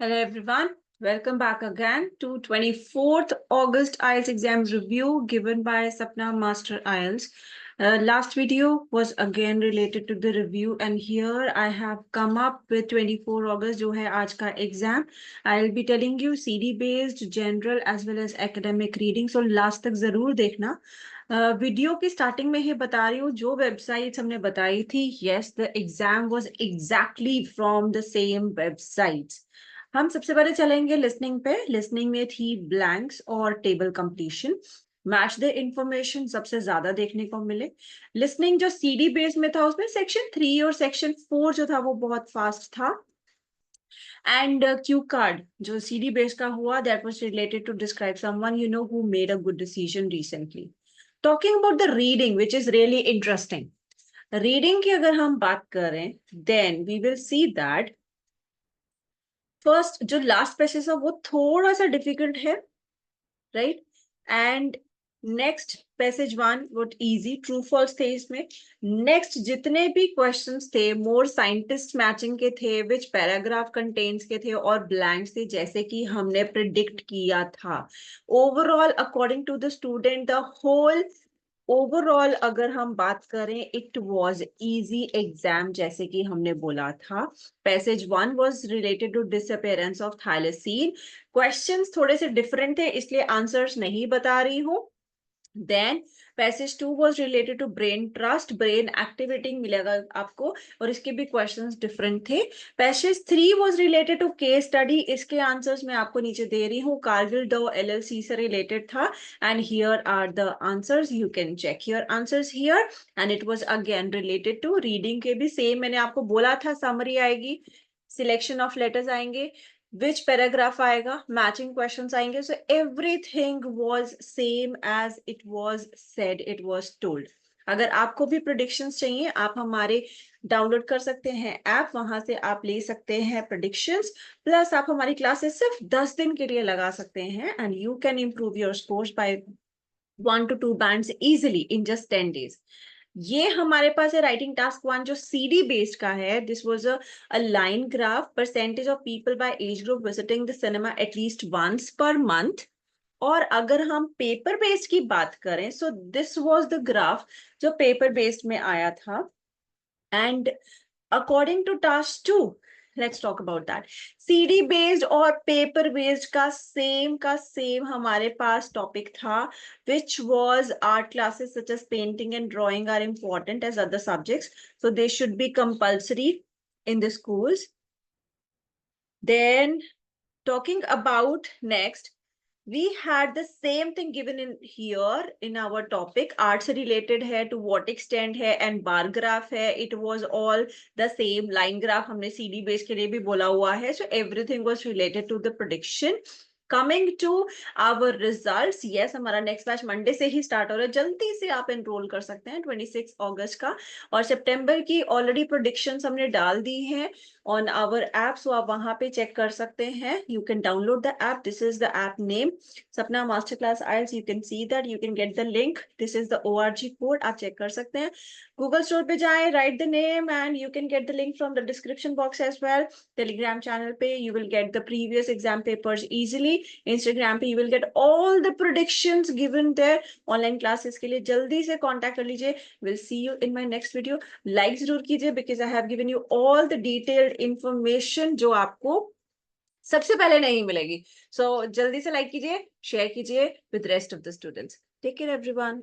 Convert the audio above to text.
Hello everyone, welcome back again to 24th August IELTS exam review given by Sapna Master IELTS. Last video was again related to the review and here I have come up with 24 August जो है आज का exam. I'll be telling you CD based, general as well as academic reading. So last तक जरूर देखना. Video की starting में ही बता रही हूँ जो वेबसाइट्स हमने बताई थी yes the exam was exactly from the same websites. हम सबसे पहले चलेंगे लिसनिंग पे. लिसनिंग में थी ब्लैंक्स और table completion. Match the information सबसे ज्यादा देखने को मिले. लिसनिंग जो सीडी बेस में था उसमें सेक्शन 3 और सेक्शन 4 जो था वो बहुत फास्ट था. एंड क्यू कार्ड जो सीडी बेस का हुआ that was related to describe someone you know who made a good decision recently. Talking about the reading which is really interesting. Reading की अगर हम बात करें then we will see that first जो last passage है वो थोड़ा सा डिफिकल्ट है, right. And next passage one would easy, true false थे इसमें. नेक्स्ट जितने भी क्वेश्चंस थे मोर साइंटिस्ट मैचिंग के थे, विच पैराग्राफ कंटेन्स के थे और ब्लैंक्स थे जैसे कि हमने प्रिडिक्ट किया था. Overall according to the student the whole overall अगर हम बात करें इट वाज इजी एग्जाम जैसे कि हमने बोला था. Passage one was related to disappearance of thylacine. Questions थोड़े से डिफरेंट थे इसलिए आंसर्स नहीं बता रही हूँ. Then passage 2 was related to brain trust, brain activating मिलेगा आपको और इसके भी questions different थे. Passage 3 was related to case study. इसके answers मैं आपको नीचे दे रही हूँ. Cargill Dow LLC से related था and here are the answers. You can check your answers here and it was again related to reading के भी same मैंने आपको बोला था summary आएगी, selection of letters आएंगे, which paragraph आएगा, matching questions आएंगे. So everything was same as it was said, it was told. अगर आपको भी predictions चाहिए आप हमारे डाउनलोड कर सकते हैं ऐप, वहां से आप ले सकते हैं predictions. प्लस आप हमारी क्लासेस सिर्फ 10 दिन के लिए लगा सकते हैं and you can improve your scores by 1 to 2 bands easily in just 10 days. ये हमारे पास है राइटिंग टास्क वन जो सीडी बेस्ड का है. This was a line graph, percentage of people by age group visiting the cinema at least once per month. और अगर हम पेपर बेस्ड की बात करें so this was the graph जो पेपर बेस्ड में आया था. And according to task two let's talk about that. CD based और paper based का same हमारे पास topic था, which was art classes such as painting and drawing are important as other subjects, so they should be compulsory in the schools. Then talking about next, we had the same thing given in here in our topic. Art से related है, to what extent है, and bar graph है. It was all the same. Line graph हमने CD base के लिए भी बोला हुआ है. So everything was related to the prediction. Coming to our results, yes हमारा नेक्स्ट बैच मंडे से ही स्टार्ट हो रहा है. जल्दी से आप एनरोल कर सकते हैं 26 अगस्त का. और सितंबर की ऑलरेडी प्रोडिक्शंस हमने डाल दी हैं on our app, so आप वहां पे चेक कर सकते हैं. You can download the app. This is the app name, Sapna Masterclass IELTS. You can see that. You can get the link. This is the ORG code. आप check कर सकते हैं. Google Store पे जाएं, write the name and you can get the link from the description box as well. Telegram channel पे you will get the previous exam papers easily. Instagram पे you will get all the predictions given there. Online classes के लिए जल्दी से contact कर लीजिए. We'll see you in my next video. Like जरूर कीजिए because I have given you all the detailed information जो आपको सबसे पहले नहीं मिलेगी. So जल्दी से like कीजिए, share कीजिए with rest of the students. Take care everyone.